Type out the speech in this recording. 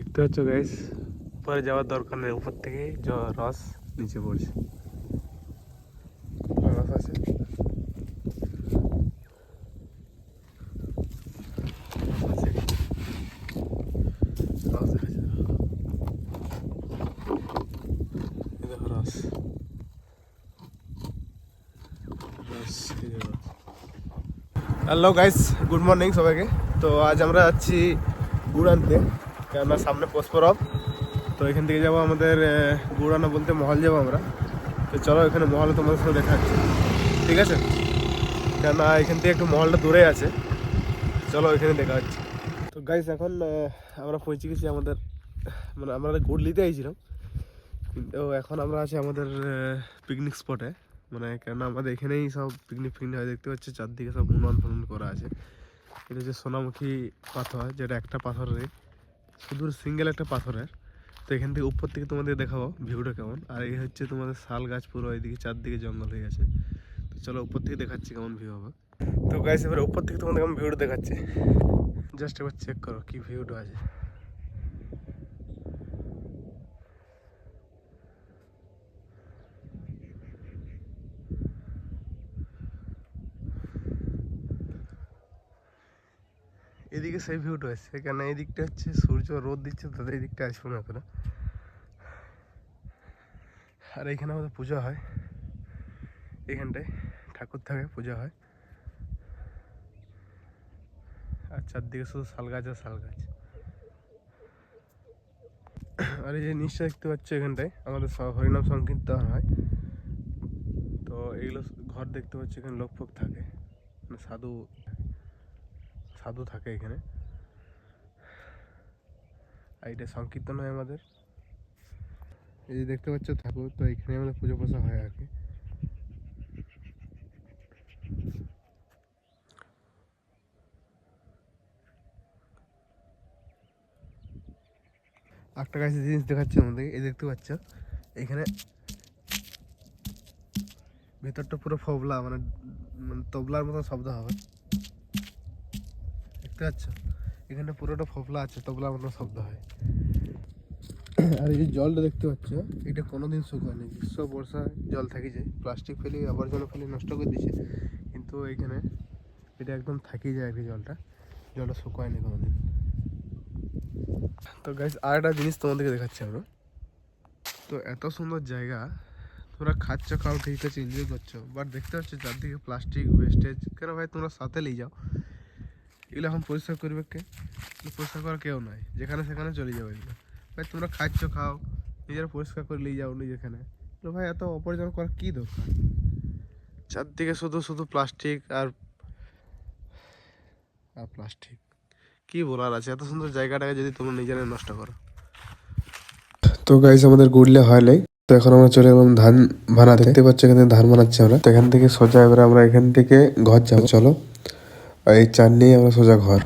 দেখতে পাচ্ছ গাইস, উপরে যাওয়ার দরকার নেই, উপর থেকে রস নিচে পড়ছে। রস আছে, হ্যালো গাইস, গুড মর্নিং সবাইকে। তো আজ আমরা যাচ্ছি গুড় আনতে, কেননা সামনে পৌষ পরব। তো এখান থেকে যাবো আমাদের গুড় আনা বলতে মহল যাবো আমরা। তো চলো এখানে মহলে তোমাদের সাথে দেখা যাচ্ছে, ঠিক আছে? কেননা এখান থেকে একটু মহলটা দূরে আছে, চলো এখানে দেখা হচ্ছে। তো গাইস এখন আমরা পৌঁছে গেছি আমাদের, মানে আমরা গুড় নিতে আইছিলাম, কিন্তু এখন আমরা আছি আমাদের পিকনিক স্পটে। মানে কেন আমাদের এখানেই সব পিকনিক হয়, দেখতে পাচ্ছি চারদিকে সব উনুন ফুনুন করা আছে। এটা হচ্ছে সোনামুখী পাথর, যেটা একটা পাথরের, শুধু সিঙ্গেল একটা পাথরের। তো এখান থেকে উপর থেকে তোমাদের দেখাবো ভিউটা কেমন। আর এই হচ্ছে তোমাদের শাল গাছ, পুরো এইদিকে চারদিকে জঙ্গল হয়ে গেছে। তো চলো উপর থেকে দেখাচ্ছি কেমন ভিউ হবে। তো গাইস এবার উপর থেকে তোমাদের কেমন ভিউটা দেখাচ্ছি, জাস্ট এবার চেক করো কি ভিউটা আছে। এদিকে সেই ভিউটা আসছে, কেন এই দিকটা হচ্ছে সূর্য রোদ দিচ্ছে, তাদের এই দিকটা আসবে না এতটা। আর এইখানে আমাদের পূজা হয়, এখানটায় ঠাকুর থাকে, পূজা হয়। আর চারদিকে শুধু শাল গাছ আর শাল গাছ। আর এই যে নিশ্চয় দেখতে পাচ্ছ, এখানটায় আমাদের হরিনাম সংকীর্তন হয়। তো এইগুলো ঘর দেখতে পাচ্ছি, এখানে লোক ফোক থাকে, মানে সাধু সাধু থাকে এখানে। আর এটা সংকীর্তন হয় আমাদের, এই যে দেখতে পাচ্ছ ঠাকুর। তো এখানে আমাদের পুজো পোষা হয় আর কি। একটা গাছের জিনিস দেখাচ্ছে আমাদের, এই দেখতে পাচ্ছ এখানে ভেতরটা পুরো ফবলা, মানে তবলার মতো শব্দ হবে, দেখতে পাচ্ছ? এখানে পুরোটা ফবলা আছে, তবলার মতো শব্দ হয়। আর এই যে জলটা দেখতে পাচ্ছ, এটা কোনোদিন শুকায়নি। গ্রীষ্ম বর্ষা জল থাকি যায়, প্লাস্টিক ফেলে আবর্জনা ফেলে নষ্ট করে দিচ্ছে, কিন্তু এইখানে এটা একদম থাকি যায় আর কি। জলটা শুকায়নি কোনোদিন। তো গাইস আর একটা জিনিস তোমাদেরকে দেখাচ্ছি আমরা। তো এত সুন্দর জায়গা, তোমরা খাচ্ছ খাও ঠিক আছে, এনজয় করছো, বাট দেখতে পাচ্ছ চারদিকে প্লাস্টিক ওয়েস্টেজ। কেন ভাই তোমরা সাথে নিয়ে যাও, এগুলো এখন পরিষ্কার করবে কে? পরিষ্কার করা কেউ নয়, যেখানে সেখানে চলে যাবে এগুলো। ভাই তোমরা খাচ্ছ খাও, নিজেরা পরিষ্কার করে নিয়ে যাও যেখানে। তো ভাই এত অপরিষ্কার করার কী দরকার? চারদিকে শুধু শুধু প্লাস্টিক আর আর প্লাস্টিক, কী বলার আছে? এত সুন্দর জায়গাটাকে যদি তোমরা নিজেরা নষ্ট করো। তো গাইস আমাদের গুড়লে হয় নাই। তো এখন আমরা চলে গেলাম ধান বানাতে। দেখতে পাচ্ছ এখানে ধান বানাচ্ছি আমরা। তো এখান থেকে সোজা এবার আমরা এখান থেকে ঘর যাবো, চলো। আর এই চার নিয়ে আমরা সোজা ঘর।